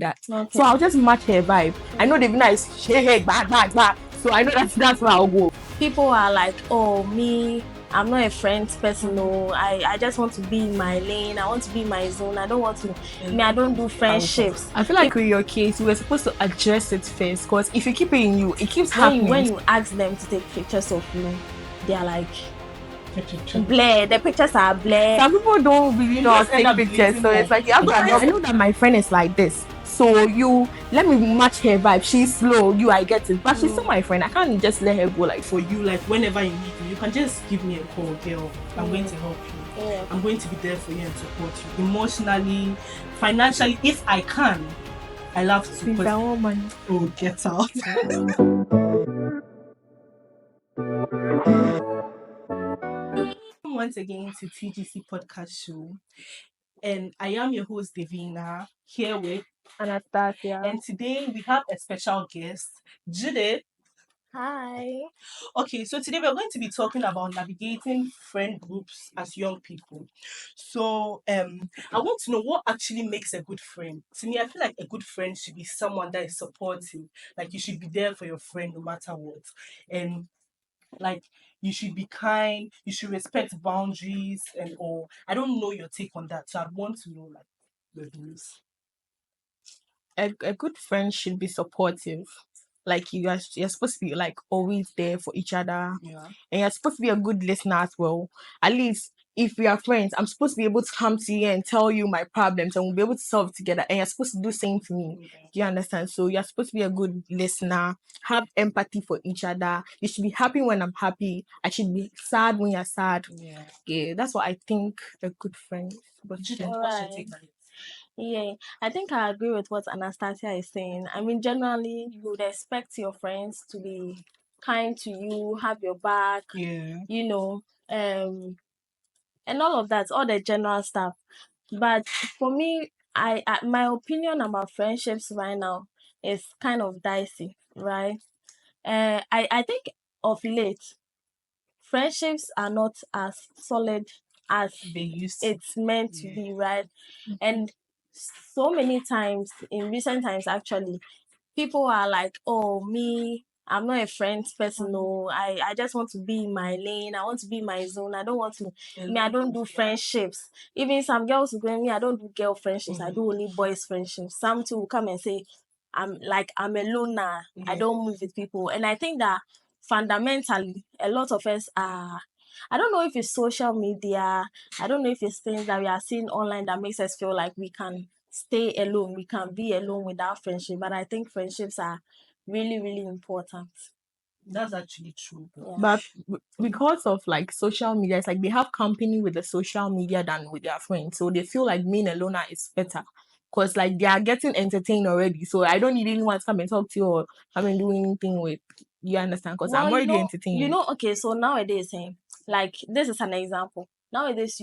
that. Okay. So I'll just match her vibe. I know they've been like, hey, bad. So I know that's where I'll go. People are like, oh, me, I'm not a friends person. No, I just want to be in my lane. I want to be in my zone. I don't want to. I don't do friendships. I feel like with your case, we were supposed to address it first, because if you keep it in you, it keeps happening. When you ask them to take pictures of you, they are like blur. The pictures are blur. Some people don't really know how to take pictures, so it's like you have to. I know that my friend is like this, so you let me match her vibe. She's slow, I get it, but she's still my friend. I can't just let her go. Like for you, like whenever you need me, you can just give me a call, girl. I'm going to help you. Yeah. I'm going to be there for you and support you emotionally, financially, if I can. I love to. Please, I want money. Oh, get out. Once again to TGC podcast show, and I am your host Davina, here with Anastasia. And today we have a special guest, Judith. Hi. Okay, so today we're going to be talking about navigating friend groups as young people. So I want to know what actually makes a good friend. To me, I feel like a good friend should be someone that is supportive. Like you should be there for your friend no matter what. And like you should be kind, you should respect boundaries and all. I don't know your take on that, so I want to know like the views. A good friend should be supportive. Like you're supposed to be like always there for each other. Yeah. And you're supposed to be a good listener as well. At least if we are friends, I'm supposed to be able to come to you and tell you my problems, and we'll be able to solve together. And you're supposed to do the same to me. Do you understand? So you're supposed to be a good listener, have empathy for each other. You should be happy when I'm happy. I should be sad when you're sad. Yeah, that's what I think a good friend is supposed to do. What's your take on it? Yeah, I think I agree with what Anastasia is saying. I mean, generally, you would expect your friends to be kind to you, have your back, you know, and all of that, all the general stuff. But for me, I my opinion about friendships right now is kind of dicey, right? I think of late, friendships are not as solid as they used to. It's meant to be, right? And so many times in recent times, actually, people are like, oh, me, I'm not a friends person. No, I just want to be in my lane. I want to be in my zone. I don't want to. I don't do friendships. Even some girls will go, me, I don't do girl friendships. I do only boys friendships. Some too will come and say, I'm a loner. I don't move with people. And I think that fundamentally, a lot of us are. I don't know if it's social media. I don't know if it's things that we are seeing online that makes us feel like we can stay alone. We can be alone without friendship. But I think friendships are really, really important. That's actually true. Yeah. But because of like social media, it's like they have company with the social media than with their friends. So they feel like being alone is better. Because like they are getting entertained already. So I don't need anyone to come and talk to you or come and do anything with. You understand? Because I'm already entertained. Okay, so nowadays, like this is an example. Nowadays,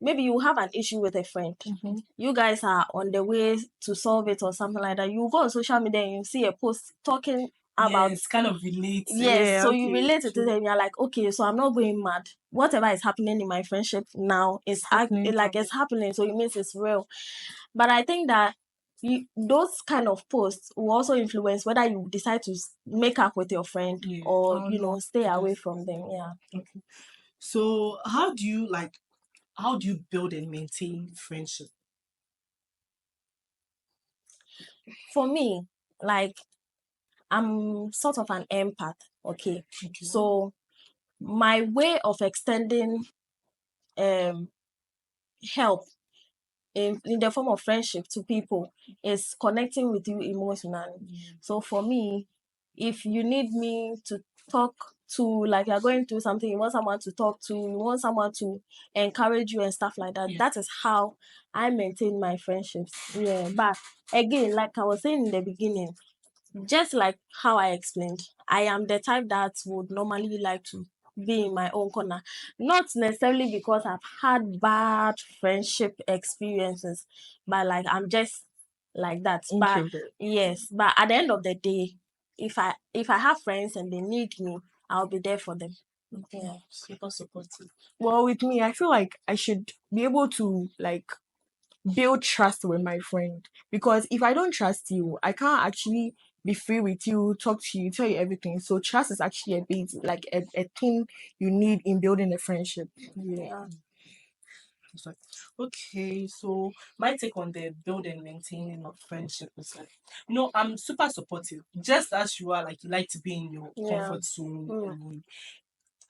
maybe you have an issue with a friend. Mm-hmm. You guys are on the way to solve it or something like that. You go on social media and you see a post talking about it's kind of related. Yes, so you relate to it and you're like, okay, so I'm not going mad. Whatever is happening in my friendship now is happening. it's happening, so it means it's real. But I think that those kind of posts will also influence whether you decide to make up with your friend or stay away from them. Yeah. Okay. So how do you build and maintain friendship? For me, like I'm sort of an empath. Okay. So my way of extending help in the form of friendship to people is connecting with you emotionally. So for me, if you need me to talk to, like you're going through something, you want someone to talk to, you want someone to encourage you and stuff like that, that is how I maintain my friendships. Yeah. But again, like I was saying in the beginning, just like how I explained, I am the type that would normally like to be in my own corner. Not necessarily because I've had bad friendship experiences, but like I'm just like that. But yes, but at the end of the day, if I have friends and they need me, I'll be there for them. Yeah. Super supportive. Well, with me, I feel like I should be able to like build trust with my friend. Because if I don't trust you, I can't actually be free with you, talk to you, tell you everything. So trust is actually a bit like a thing you need in building a friendship. Yeah. Sorry. Okay, so my take on the build and maintaining of friendship is like, I'm super supportive. Just as you are, like you like to be in your Yeah. comfort zone Mm. alone.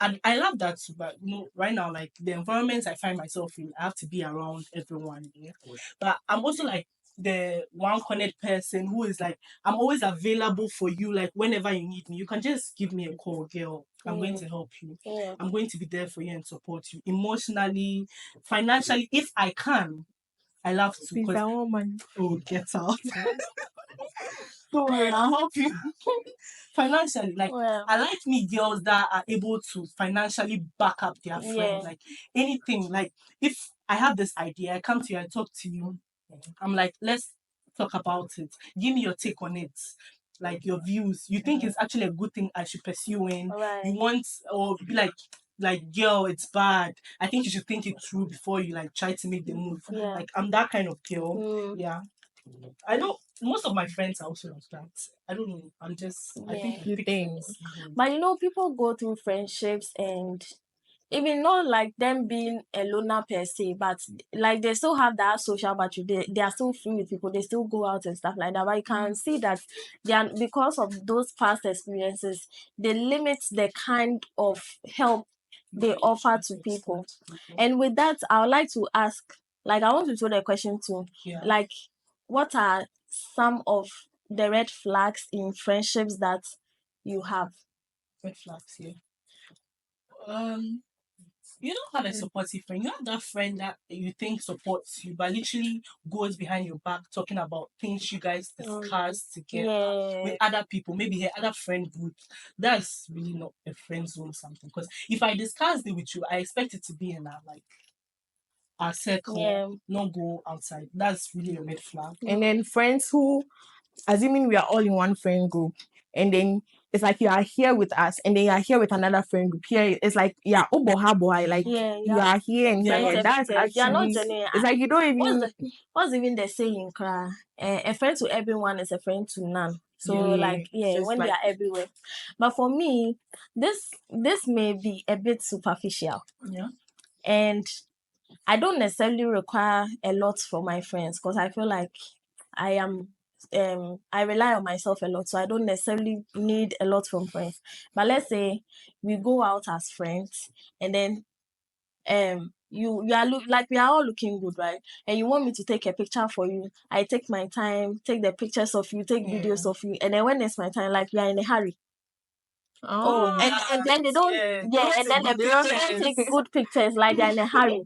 And I love that too, but right now, like the environment I find myself in, I have to be around everyone. Yeah? But I'm also like the one connect person who is like, I'm always available for you. Like whenever you need me, you can just give me a call, girl. I'm going to help you. Yeah. I'm going to be there for you and support you emotionally, financially, if I can. I love to Please, because I want money. oh, get out. Don't worry, I'll help you. Financially, like Well, I like me girls that are able to financially back up their friend. yeah. Like anything, like if I have this idea, I come to you, I talk to you, I'm like, let's talk about it. Give me your take on it. Like your views. You think it's actually a good thing I should pursue in. Right. You want or be like girl, it's bad. I think you should think it through before you like try to make the move. Yeah. Like I'm that kind of girl. Mm. Yeah. I know most of my friends are also like that. I don't know. I think Yeah. I You pick think? friends. But people go through friendships and even not like them being a loner per se, but like they still have that social battery. They are still free with people. They still go out and stuff like that. But you can see that they are, because of those past experiences, they limit the kind of help they offer to people. And with that, I would like to ask, like, I want to throw the question too, Yeah. like, what are some of the red flags in friendships that you have? Red flags, yeah. You don't have a supportive friend. You have that friend that you think supports you, but literally goes behind your back talking about things you guys discuss together Yeah. with other people, maybe her other friend groups. That's really not a friend zone something. Because if I discuss it with you, I expect it to be in our circle, Yeah. not go outside. That's really a red flag. And then friends who, assuming we are all in one friend group, and then it's like you are here with us, and then you are here with another friend group. Here it's like boy, like Yeah, you are here and They are here. not And that's they are not actually genuine. it's like you don't What's even the saying, cry? A friend to everyone is a friend to none. So yeah. So it's when they like are everywhere. But for me, this may be a bit superficial. Yeah. And I don't necessarily require a lot from my friends because I feel like I am I rely on myself a lot, so I don't necessarily need a lot from friends. But let's say we go out as friends and then you are like we are all looking good, right? And you want me to take a picture for you. I take my time, take the pictures of you, take videos of you, and then when it's my time, like we are in a hurry. Oh, and then they don't, yeah, and then they don't take good pictures like they're in a hurry.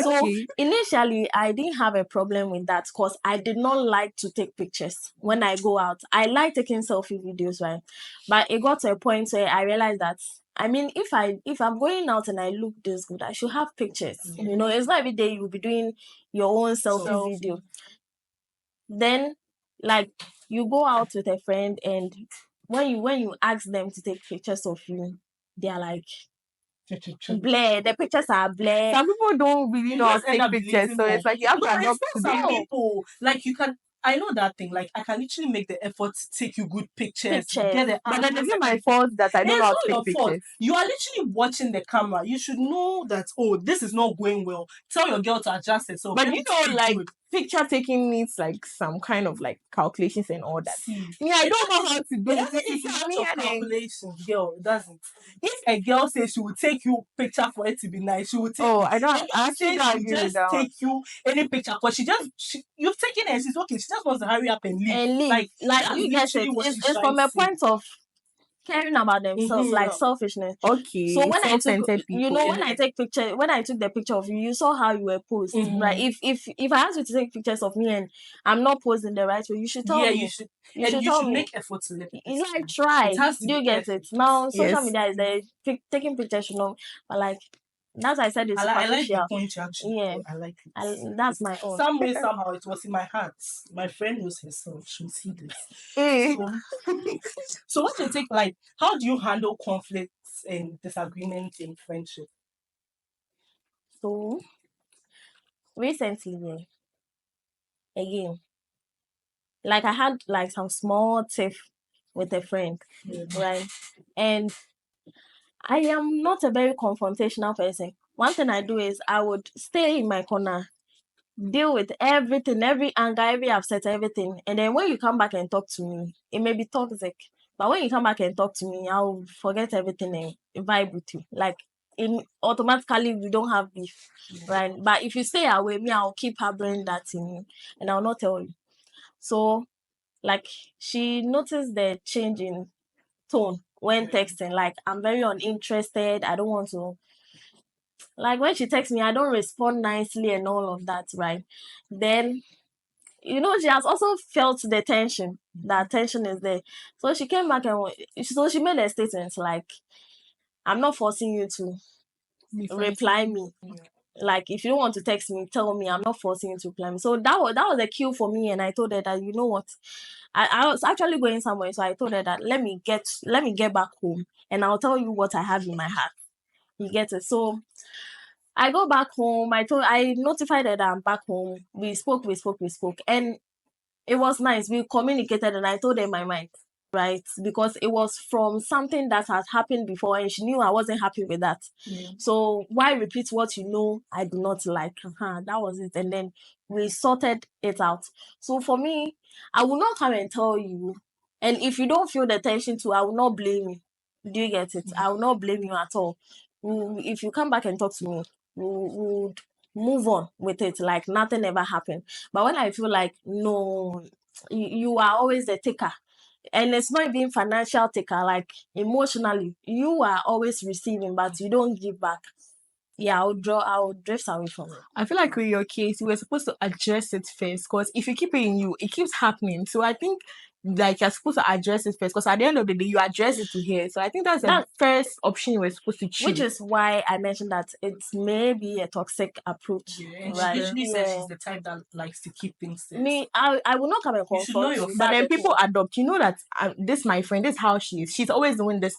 So okay. initially, I didn't have a problem with that because I did not like to take pictures when I go out. I like taking selfie videos, right? But it got to a point where I realized that I mean, if I'm going out and I look this good, I should have pictures. It's not every day you'll be doing your own selfie video. Then, like, you go out with a friend, and when you ask them to take pictures of you, they are like blur. The pictures are blur. Some people don't really know how just to end take up pictures, so deleting it's more. like you have No, to it's adopt to not some them. people. Like you can I know that thing. Like I can literally make the effort to take you good pictures, Pictures. get the But then is angles it and my fault that I don't it's know how not to take your fault. pictures? You are literally watching the camera. You should know that this is not going well. Tell your girl to adjust it. So But let you me know, take like good. picture taking needs like some kind of like calculations and all that. See, Me, I don't know how to do it it. doesn't It's take much me of and then- calculations, girl. It doesn't. If a girl says she will take you picture for it to be nice, she will take Oh, you. I don't. And I if actually she says don't she agree with just that one. take you any picture, but you've taken her, she's okay. She just wants to hurry up and leave. And leave. Like Like that's you get literally it. what she's It's trying from to a say. point of caring about themselves, like selfishness. So Okay, when self-centered people. when I took the picture of you, you saw how you were posed, right? If I ask you to take pictures of me and I'm not posing the right way, you should tell Yeah, me. you should, You and should you tell should me. make effort to let the You person like know. try. It has to Do you be get effort. it? Now social Yes. media is there. Taking pictures, but like that's I said it's I like the superficial. point you actually. Yeah, I like it. that's my own. Some way somehow it was in my heart. My friend knows herself. She'll see this. Eh. So what do you think? Like, how do you handle conflicts and disagreements in friendship? So recently, yeah, again. Like I had like some small tiff with a friend, right? And I am not a very confrontational person. One thing I do is I would stay in my corner, deal with everything, every anger, every upset, everything. And then when you come back and talk to me, it may be toxic. But when you come back and talk to me, I'll forget everything and vibe with you. Like automatically we don't have beef. Right. But if you stay away, me, I'll keep harboring that in you and I'll not tell you. So like she noticed the change in tone when texting. Like I'm very uninterested. I don't want to. Like when she texts me, I don't respond nicely and all of that, right? Then she has also felt the tension. That tension is there. So she came back and she made a statement like, I'm not forcing you to reply me. Like if you don't want to text me, tell me. I'm not forcing you to reply me. So that was a cue for me, and I told her that, you know what, I was actually going somewhere, so I told her that let me get back home, and I'll tell you what I have in my heart. You get it? So I go back home. I notified her that I'm back home. We spoke, and it was nice. We communicated, and I told her my mind, right? Because it was from something that had happened before, and she knew I wasn't happy with that. So why repeat what you know I do not like? That was it. And then we sorted it out. So for me, I will not come and tell you. And if you don't feel the tension too, I will not blame you. Do you get it? I will not blame you at all. If you come back and talk to me, we would move on with it like nothing ever happened. But when I feel like, no, you are always the taker, and it's not even financial taker, like emotionally, you are always receiving, but you don't give back. Yeah, I'll drift away from it. I feel like with your case, you were supposed to address it first, because if you keep it in you, it keeps happening. So I think like you're supposed to address it first, because at the end of the day, you address it to her. So I think that's the first option you were supposed to choose. Which is why I mentioned that it may be a toxic approach. And right? she literally says she's the type that likes to keep things safe. Me, I will not come and You should know confront your you. But then people adopt. You know that this my friend, this is how she is. She's always doing this.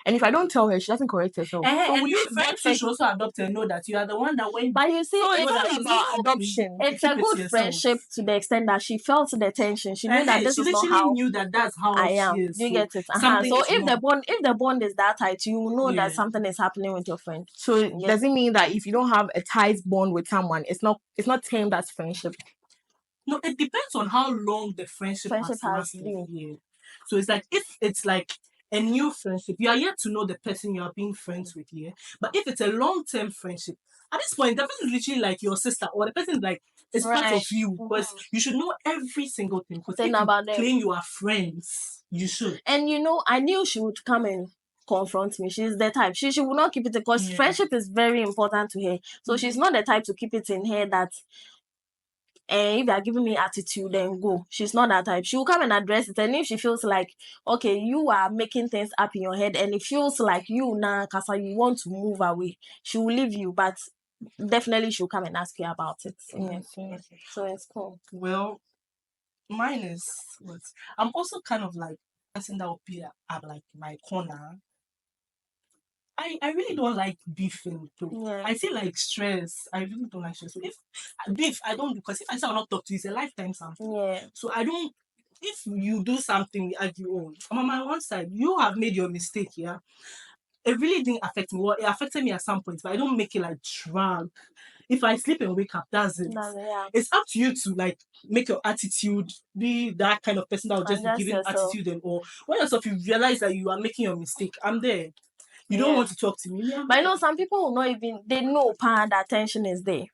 And if I don't tell her, she doesn't correct herself. So So and would your you friend should also adopt and know that you are the one that when. But you see, So it's it's not not about about adoption. It's a good friendship to the extent that she felt the tension. She knew that this she is not literally how knew that that's how I she am. is. Do you So get it? something So is if wrong. the bond is that tight, you will know Yeah. that something is happening with your friend. So does it mean that if you don't have a tight bond with someone, it's not termed as friendship? No, it depends on how long the friendship has lasted. been. Yeah. So it's like if it's like a new friendship, you are yet to know the person you are being friends with here. But if it's a long-term friendship, at this point, the person is literally like your sister, or the person is like it's part of you, because you should know every single thing. Because if you claim you are friends, you should. And I knew she would come and confront me. She's the type. She will not keep it, because friendship is very important to her. So she's not the type to keep it in her that if they are giving me attitude, then go. She's not that type. She will come and address it. And if she feels like, okay, you are making things up in your head, and it feels like you now, Kasa, you want to move away, she will leave you. But definitely she'll come and ask you about it. So it's cool. Well, mine is what I'm also kind of like person that will be at like my corner. I really don't like beefing too. I feel like stress. I really don't like stress. So if beef, I don't, because if I say I'll not talk to you, it's a lifetime something. So I don't. If you do something, we argue. Oh, I'm on my one side. You have made your mistake. Yeah, it really didn't affect me. Well, it affected me at some point, but I don't make it like drag. If I sleep and wake up, that's it. It's up to you to like make your attitude be that kind of person that will just be giving attitude, and or when yourself you realize that you are making your mistake, I'm there. You don't want to talk to me. But I know some people will not even, they know that tension is there.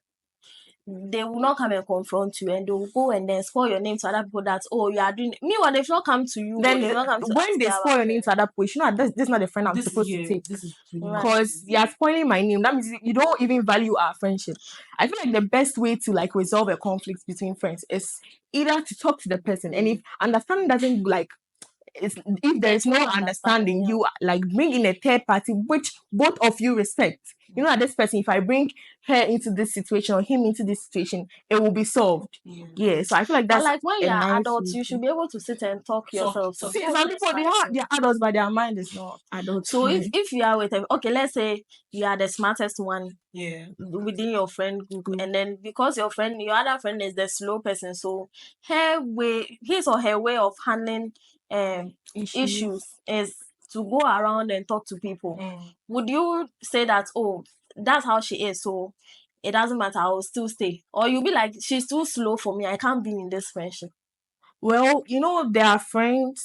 They will not come and confront you, and they will go and then spoil your name to other people that, oh, you are doing it. Meanwhile, they not come to you. Then when they spoil your name to other people, you know this is not the friend I'm supposed to take. Because you are spoiling my name. That means you don't even value our friendship. I feel like the best way to like resolve a conflict between friends is either to talk to the person, and if understanding doesn't like if there is no understanding, you like bring in a third party which both of you respect. You know that this person, if I bring her into this situation or him into this situation, it will be solved. Yeah, so I feel like But that's like when a you're nice adults, you should be able to sit and talk yourself. talk. See, some people they're adults, but their mind is not adult. So if you are with okay, let's say you are the smartest one Yeah. within your friend group, and then because your other friend is the slow person, so his or her way of handling issues is to go around and talk to people. Would you say that, oh, that's how she is, so it doesn't matter, I will still stay? Or you'll be like, she's too slow for me, I can't be in this friendship? Well, you know, there are friend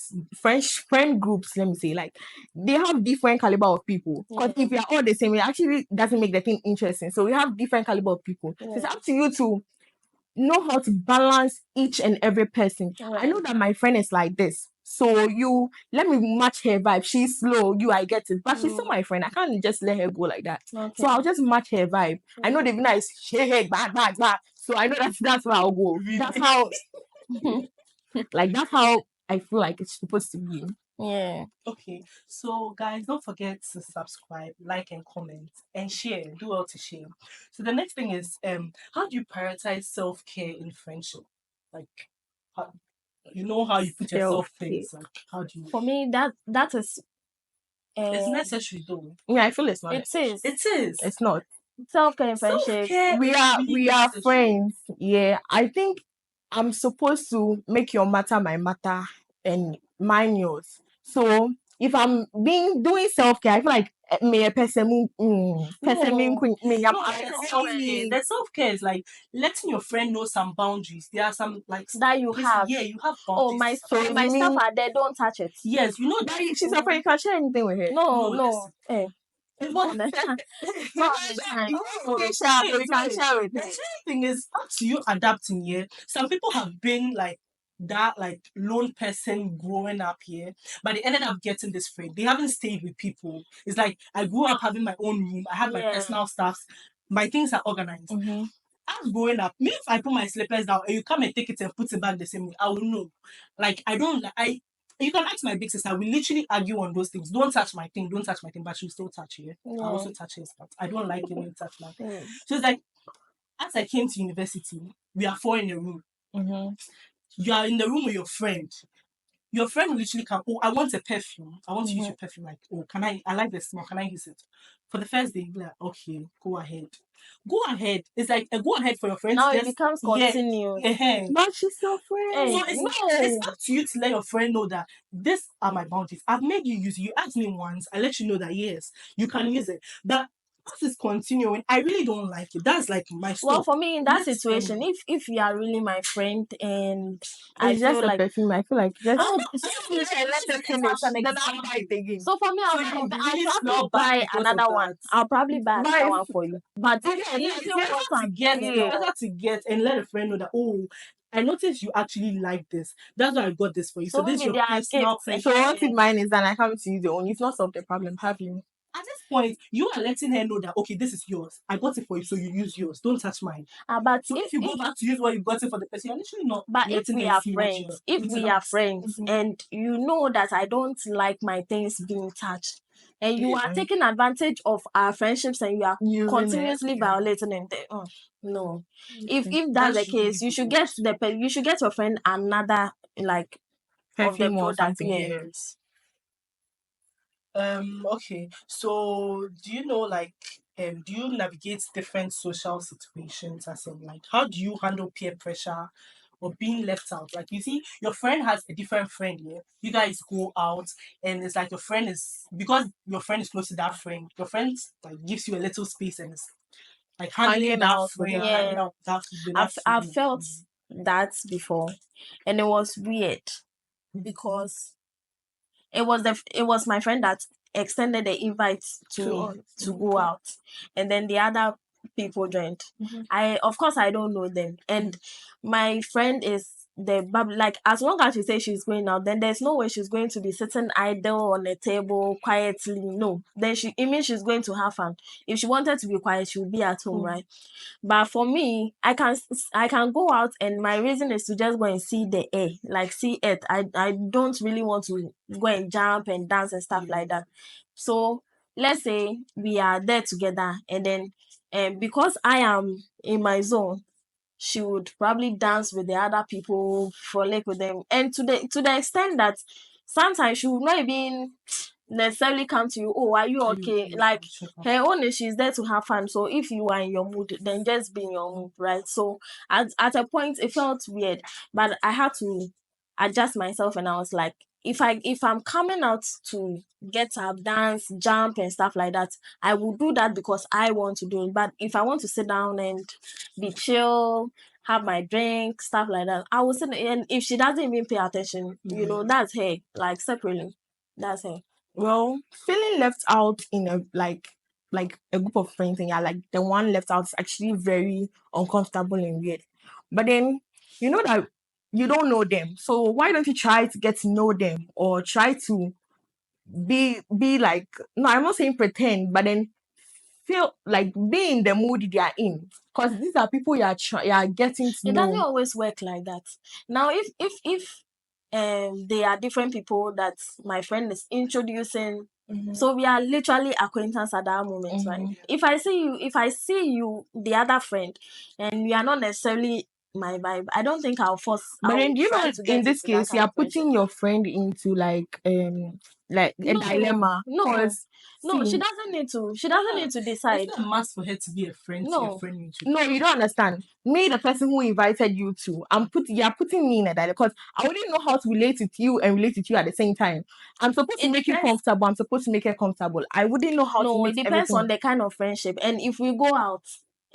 groups, let me say, like they have different caliber of people. Because if we are all the same, it actually doesn't make the thing interesting. So we have different caliber of people. So it's up to you to know how to balance each and every person. I know that my friend is like this. So you let me match her vibe. She's slow, I get it. But she's still my friend. I can't just let her go like that. So I'll just match her vibe. I know the winner is hey, bad. So I know that's where I'll go. That's how like that's how I feel like it's supposed to be. Yeah. Okay, so guys, don't forget to subscribe, like, and comment, and share. Do all to share. So the next thing is, how do you prioritize self-care in friendship? Like, how, you know how you put yourself first. Like, how do you? For me, that is. It's necessary though. Yeah, I feel it's not. It is. It is. It's not. Self-care in friendship. Self-care We is are really necessary. friends. Yeah, I think I'm supposed to make your matter my matter and mine yours. So if I'm doing self-care, I feel like me a person me The self-care is like letting your friend know some boundaries. There are some like that you have. Yeah, you have Oh, boundaries. my stuff are there, don't touch it. Yes, you know that she's afraid you can't share anything with her. No. But the thing is up to you adapting here. Some people have been like that, like lone person growing up here, but they ended up getting this friend. They haven't stayed with people. It's like I grew up having my own room. I have my personal stuff. My things are organized. As growing up, me if I put my slippers down and you come and take it and put it back the same way, I will know. Like I don't like you can ask my big sister. We literally argue on those things. Don't touch my thing. Don't touch my thing. But she'll still touch it. I also touch his. But I don't like it when you touch mine. So it's like, as I came to university, we are four in a room. You are in the room with your friend. Your friend will literally come. Oh, I want a perfume. I want to use your perfume. Like, oh, can I? I like the smell. Can I use it? For the first day, you'll be like, okay, go ahead. Go ahead. It's like a go ahead for your friends. Now it becomes continuous. But she's your friend. So it's up to you to let your friend know that these are my boundaries. I've made you use it. You asked me once. I let you know that yes, you can use it. But as it's continuing, I really don't like it. That's like my stop. Well, for me in that situation, if you are really my friend and I just feel a like perfume, I feel like just so for me, I'll probably buy another one. I'll probably buy another one for you. But it's better to get and let a friend know that I noticed you actually like this. That's why I got this for you. So this is your personal thing. So what if mine is that I come to use your own? You've not solved the problem, have you? At this point, you are letting her know that okay, this is yours. I got it for you, so you use yours. Don't touch mine. But so if you go back to use what you got it for the person, you're literally not. But if we are friends, and you know that I don't like my things being touched, and you are taking advantage of our friendships and you are continuously violating them, no. If that's the case, you should get your friend another like perfume of the or something. yes. Okay. So do you know like do you navigate different social situations as in like how do you handle peer pressure or being left out? Like you see, your friend has a different friend here. You guys go out and it's like your friend is because your friend is close to that friend, your friend like gives you a little space and it's like handling that friend. I've felt that before and it was weird because it was my friend that extended the invite to go out, and then the other people joined. Of course I don't know them, and my friend is like as long as she says she's going out, then there's no way she's going to be sitting idle on a table quietly. No, then it means she's going to have fun. If she wanted to be quiet, she would be at home, right? But for me, I can go out, and my reason is to just go and see the air, like see it. I don't really want to go and jump and dance and stuff like that. So let's say we are there together, and then because I am in my zone, she would probably dance with the other people, frolic with them, and to the extent that sometimes she would not even necessarily come to you. Oh, are you okay? Like her own is she's there to have fun. So if you are in your mood, then just be in your mood, right? So at a point it felt weird, but I had to adjust myself, and I was like, if I'm coming out to get up, dance, jump and stuff like that, I will do that because I want to do it. But if I want to sit down and be chill, have my drink, stuff like that, I will sit. And if she doesn't even pay attention, that's her. Like separately, that's her. Well, feeling left out in a like a group of friends, and you're like the one left out, is actually very uncomfortable and weird. But then you know that you don't know them, so why don't you try to get to know them, or try to be like, no, I'm not saying pretend, but then feel like be in the mood they are in, because these are people you are getting to It doesn't know. always work like that. Now, if they are different people that my friend is introducing, so we are literally acquaintance at that moment, right? If I see you, the other friend, and we are not necessarily my vibe, I don't think I'll force. But then you try know, to in get this into that case, you kind are of friendship. putting your friend into like a dilemma. No, Because no, she see, doesn't need to. She doesn't need to decide. It's not a must for her to be a friend to your No. friend mutual. no, you don't understand. Me, the person who invited you to, you are putting me in a dilemma, because I wouldn't know how to relate with you and relate with you at the same time. I'm supposed to It make you depends. comfortable. I'm supposed to make her comfortable. I wouldn't know how to No, it make depends on everything. the kind of friendship. And if we go out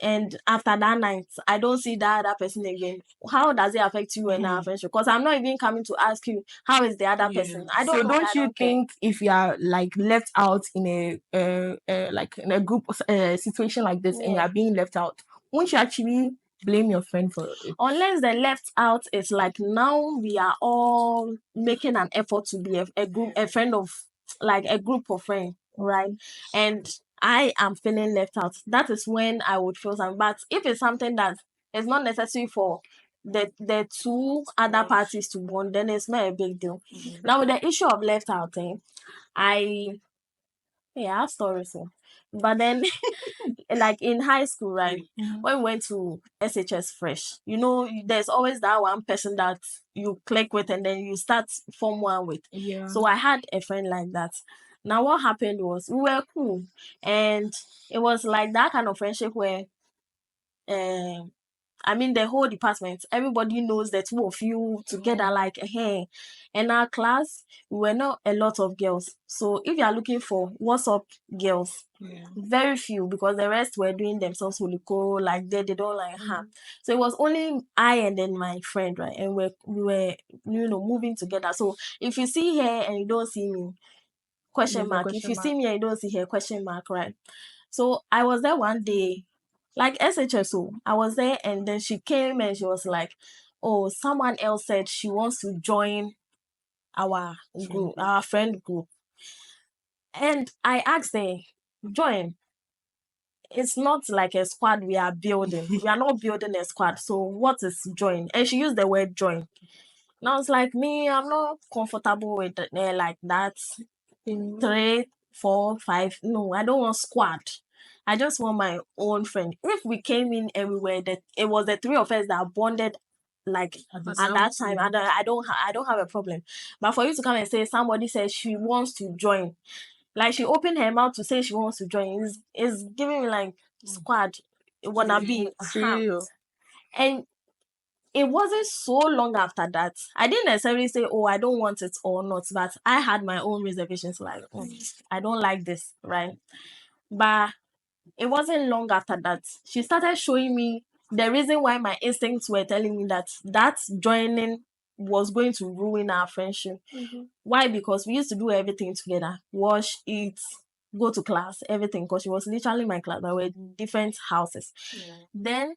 and after that night, I don't see that other person again, how does it affect you and our friendship? Because I'm not even coming to ask you, how is the other person? I don't So know. don't I you don't care. think if you are like left out in like in a group situation like this, and you are being left out, won't you actually blame your friend for it? Unless the left out is like now we are all making an effort to be a friend of, like a group of friends, right? And I am feeling left out. That is when I would feel something. But if it's something that is not necessary for the two other parties to bond, then it's not a big deal. Now with the issue of left out thing, I have stories. But then like in high school, right? When we went to SHS fresh, there's always that one person that you click with and then you start form one with. Yeah. So I had a friend like that. Now what happened was we were cool, and it was like that kind of friendship where the whole department, everybody knows the two of you together, like, hey. In our class, we were not a lot of girls. So if you are looking for what's up girls, very few, because the rest were doing themselves holiko, like they don't like her. So it was only I and then my friend, right? And we were moving together. So if you see her and you don't see me, question mark. If you see me and you don't see her, question mark, right? So I was there one day, like SHSO. I was there, and then she came and she was like, "Oh, someone else said she wants to join our group, our friend group." And I asked her, "Join? It's not like a squad we are building. We are not building a squad. So what is join?" And she used the word join. And I was like, me, I'm not comfortable with like that. 3, 4, 5. No, I don't want squad. I just want my own friend. If we came in everywhere, that it was the three of us that bonded, like at that time, and I don't have a problem. But for you to come and say somebody says she wants to join, like she opened her mouth to say she wants to join, is giving me like squad, wanna be. And it wasn't so long after that. I didn't necessarily say, oh, I don't want it or not, but I had my own reservations, like, I don't like this, right? But it wasn't long after that. She started showing me the reason why my instincts were telling me that joining was going to ruin our friendship. Why? Because we used to do everything together: wash, eat, go to class, everything. Because she was literally my class, but we're different houses. Then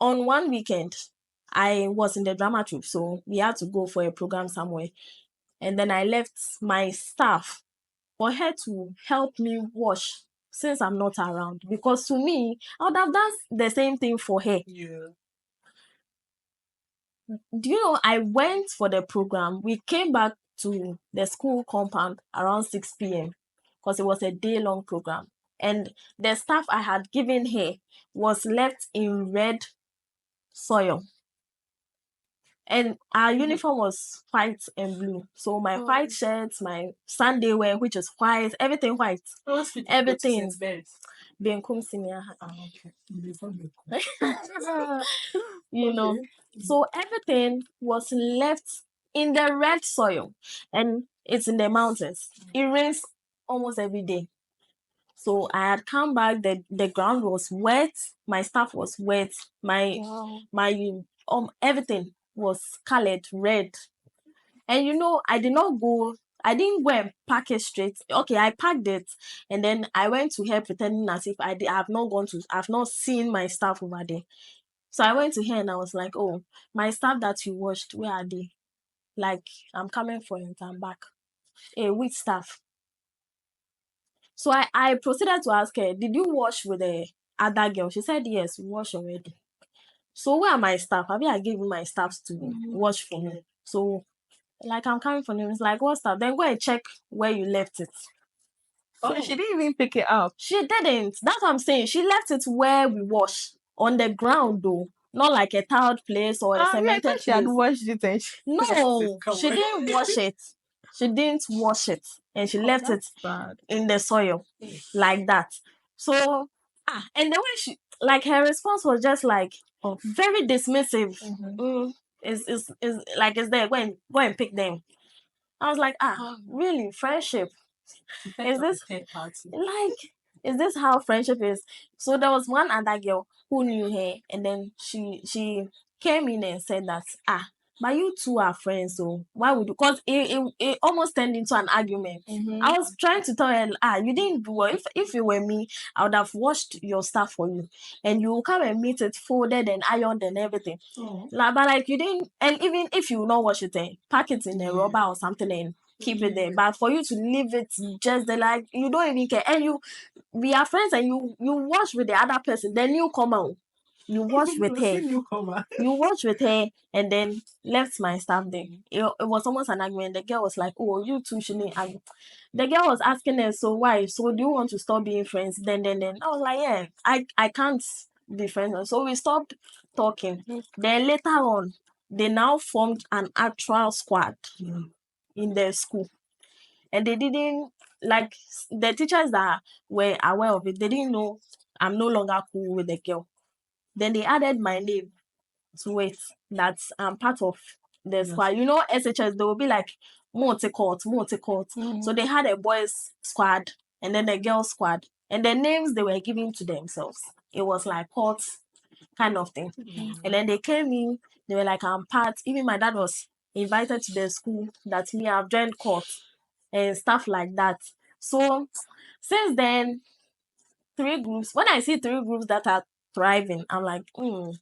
on one weekend, I was in the drama troupe, so we had to go for a program somewhere. And then I left my staff for her to help me wash since I'm not around. Because to me, I would have done the same thing for her. Yeah. Do you know, I went for the program. We came back to the school compound around 6 p.m. because it was a day-long program. And the stuff I had given her was left in red soil. And our uniform was white and blue. So my white shirts, my Sunday wear, which is white, everything white. Everything. Benkum senior. You know. So everything was left in the red soil. And it's in the mountains. It rains almost every day. So I had come back, the ground was wet, my stuff was wet, my everything was colored red. And you know, I didn't go and pack it straight. Okay, I packed it and then I went to her pretending as if I've not seen my stuff over there. So I went to her and I was like, oh, my stuff that you washed, where are they? Like, I'm coming for it, I'm back. Hey, which stuff? So I proceeded to ask her, did you wash with the other girl? She said, yes, we washed already. So where are my stuff? Have I gave you my stuff to wash for me? So, like, I'm coming for you. It's like, what stuff? Then go and check where you left it. So she didn't even pick it up. She didn't. That's what I'm saying. She left it where we wash. On the ground, though. Not like a tiled place or a cemented place. She had washed it and no, she didn't wash it. She didn't wash it. And she left it in the soil. Like that. So, and the way she, like, her response was just like, very dismissive. Is like, is there, go and pick them. I was like, really, friendship? Is this third party? like, is this how friendship is? So there was one other girl who knew her, and then she came in and said that, but you two are friends, so why would you? Because it almost turned into an argument. I was trying to tell her, you didn't do well. If it were me, I would have washed your stuff for you, and you will come and meet it folded and ironed and everything. But like, you didn't, and even if you will not wash it, pack it in a rubber or something and keep it there. But for you to leave it just there, like, you don't even care, and we are friends, and you wash with the other person, the newcomer. You wash with her. You wash with her and then left my stuff there. It was almost an argument. The girl was like, oh, you two shouldn't argue. The girl was asking her, so why? So do you want to stop being friends? Then. I was like, yeah, I can't be friends. So we stopped talking. Then later on, they now formed an actual squad in their school. And they didn't, like, the teachers that were aware of it, they didn't know I'm no longer cool with the girl. Then they added my name to it, that I'm part of the squad. You know, SHS, they will be like multi-court. So they had a boys squad and then a girls squad. And the names they were giving to themselves, it was like court kind of thing. And then they came in, they were like, I'm part. Even my dad was invited to the school that me, I've joined court and stuff like that. So since then, 3 groups. When I see 3 groups that are thriving, I'm like,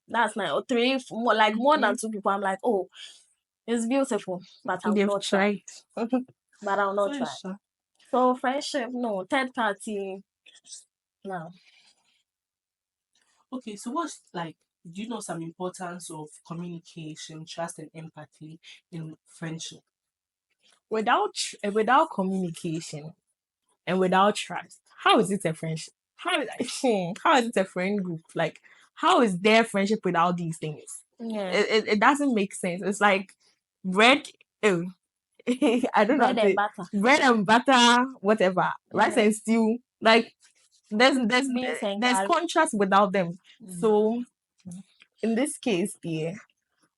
that's nice. Or more than 2 people. I'm like, oh, it's beautiful, but I'll not try. But I'll not try. So friendship, no. Third party, no. Okay, so what's like? Do you know some importance of communication, trust, and empathy in friendship? Without communication and without trust, how is it a friendship? How is it a friend group? Like, how is their friendship without these things? Yeah. It doesn't make sense. It's like bread. Oh, I don't know. Bread and butter. Bread and butter, whatever. Rice and stew. Like, there's Beans and there's garlic. contrast without them. So in this case,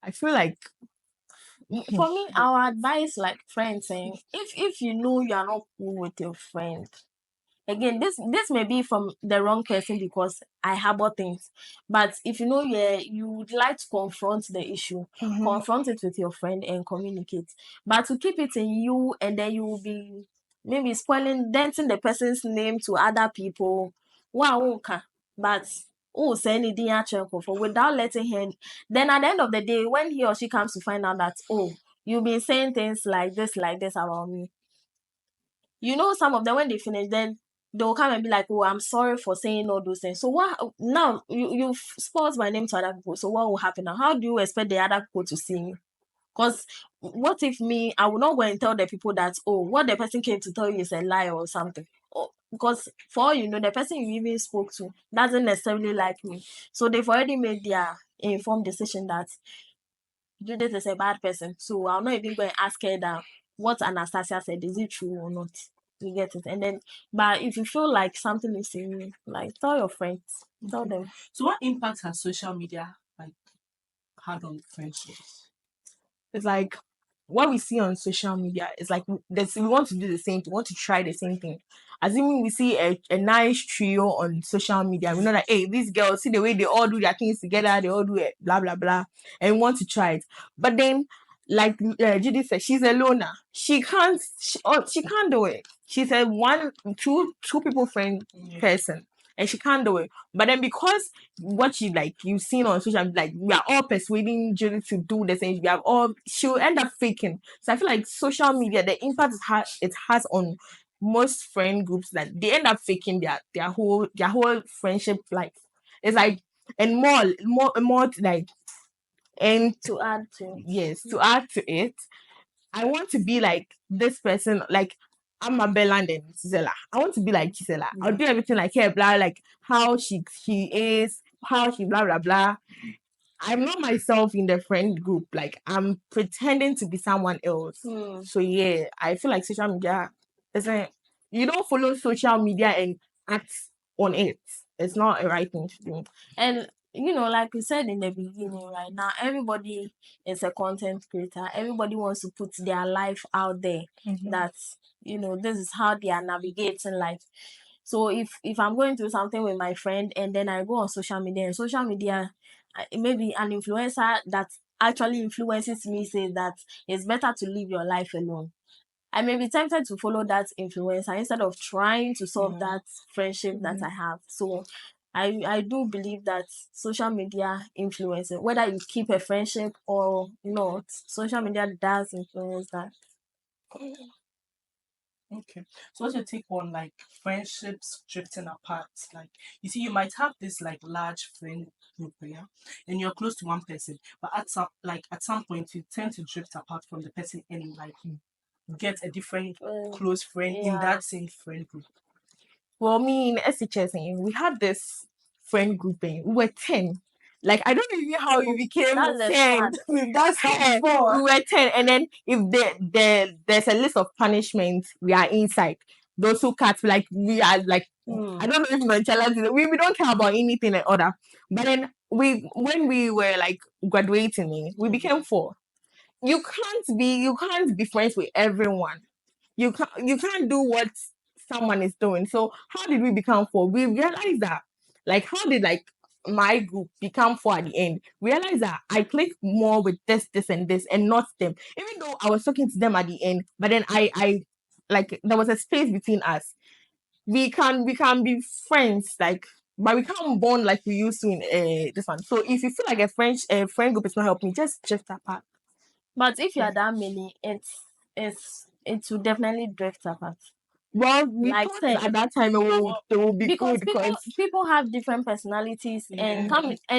I feel like For me, our advice, like friends, saying, if you know you are not cool with your friend, again, this may be from the wrong person because I harbor things. But if you know you would like to confront the issue, confront it with your friend and communicate. But to keep it in you and then you will be maybe denting the person's name to other people. Wow, okay. But oh, say anything for without letting him. Then at the end of the day, when he or she comes to find out that, oh, you've been saying things like this about me, you know, some of them when they finish, then they'll come and be like, oh, I'm sorry for saying all those things. So what now? You've spoiled my name to other people. So what will happen now? How do you expect the other people to see me? Because what if me, I will not go and tell the people that, oh, what the person came to tell you is a lie or something. Oh, because for all you know, the person you even spoke to doesn't necessarily like me. So they've already made their informed decision that Judith is a bad person. So I'll not even go and ask her that what Anastasia said, is it true or not? You get it? And then, but if you feel like something is in you, like tell your friends, tell them. So what impact has social media like had on friendships? It's like what we see on social media is like we want to do the same thing, we want to try the same thing. Assuming we see a nice trio on social media, we know that hey, these girls see the way they all do their things together, they all do it, blah blah blah, and we want to try it. But then, like Judy said, she's a loner. She can't do it. She's a two people friend person, and she can't do it. But then because what you've seen on social media, like we are all persuading Judy to do the same. We have all she'll end up faking. So I feel like social media, the impact it has on most friend groups, that they end up faking their whole friendship life. It's like and more like and To add to. yes, to add to it, I want to be like this person, like I'm Bella and then Gisela. I want to be like Gisela. I'll do everything like her, blah, like how she is, how she blah blah blah. I'm not myself in the friend group. Like I'm pretending to be someone else. So yeah, I feel like social media isn't. You don't follow social media and act on it. It's not a right thing to do. And you know, like we said in the beginning, right now, everybody is a content creator. Everybody wants to put their life out there. That, you know, this is how they are navigating life. So if I'm going through something with my friend and then I go on social media, and social media, maybe an influencer that actually influences me says that it's better to live your life alone, I may be tempted to follow that influencer instead of trying to solve that friendship that I have. So I do believe that social media influences, whether you keep a friendship or not, social media does influence that. Okay. So what's your take on like friendships drifting apart? Like you see, you might have this like large friend group, yeah, and you're close to one person, but at some point you tend to drift apart from the person and like you get a different close friend in Yeah. that same friend group. Well, me in SHS, we had this friend grouping. We were 10. Like, I don't know even how we became That's the 10. sad. That's how we were 10. And then if there's a list of punishments, we are inside. Those who cut, like, we are like, I don't know if nonchalant, we don't care about anything and other. But then when we were like graduating, we became 4. You can't be friends with everyone. You can't do what someone is doing. So how did we become 4? We realized that, like, how did like my group become 4 at the end? Realize that I click more with this and this and not them. Even though I was talking to them at the end, but then I like there was a space between us. We can be friends, like, but we can't bond like we used to in this one. So if you feel like a friend group is not helping, just drift apart. But if you are that many, it will definitely drift apart. Well, we Like thought 10. at that time it will be Because good because people have different personalities and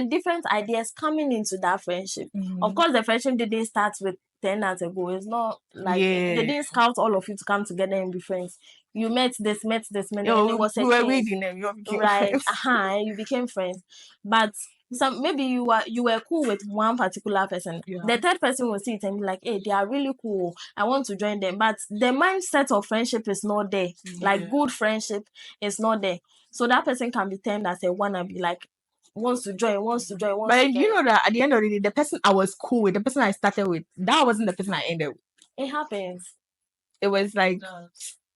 different ideas coming into that friendship. Of course, the friendship didn't start with 10 years ago. It's not like they yeah. didn't scout all of you to come together and be friends. You met this, and it was a We were change, reading them. You became right? friends. You became friends, but some maybe you were cool with one particular person. The third person will see it and be like, "Hey, they are really cool. I want to join them." But the mindset of friendship is not there. Like good friendship is not there. So that person can be termed as a wannabe, like wants to join, wants to join, wants But to you join. know that at the end of the day, the person I was cool with, the person I started with, that wasn't the person I ended with. It happens. It was like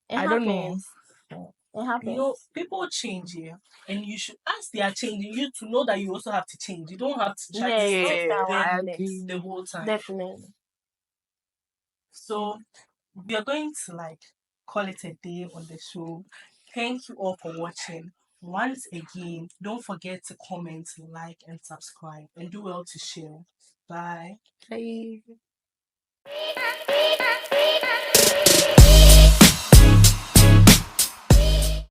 It I don't know. happens. It happens. You know, people change here, and you should, as they are changing, you to know that you also have to change. You don't have to try to Yeah, stay that I one agree. the whole time. definitely. So we are going to like call it a day on the show. Thank you all for watching. Once again, don't forget to comment, like, and subscribe, and do well to share. Bye. Bye.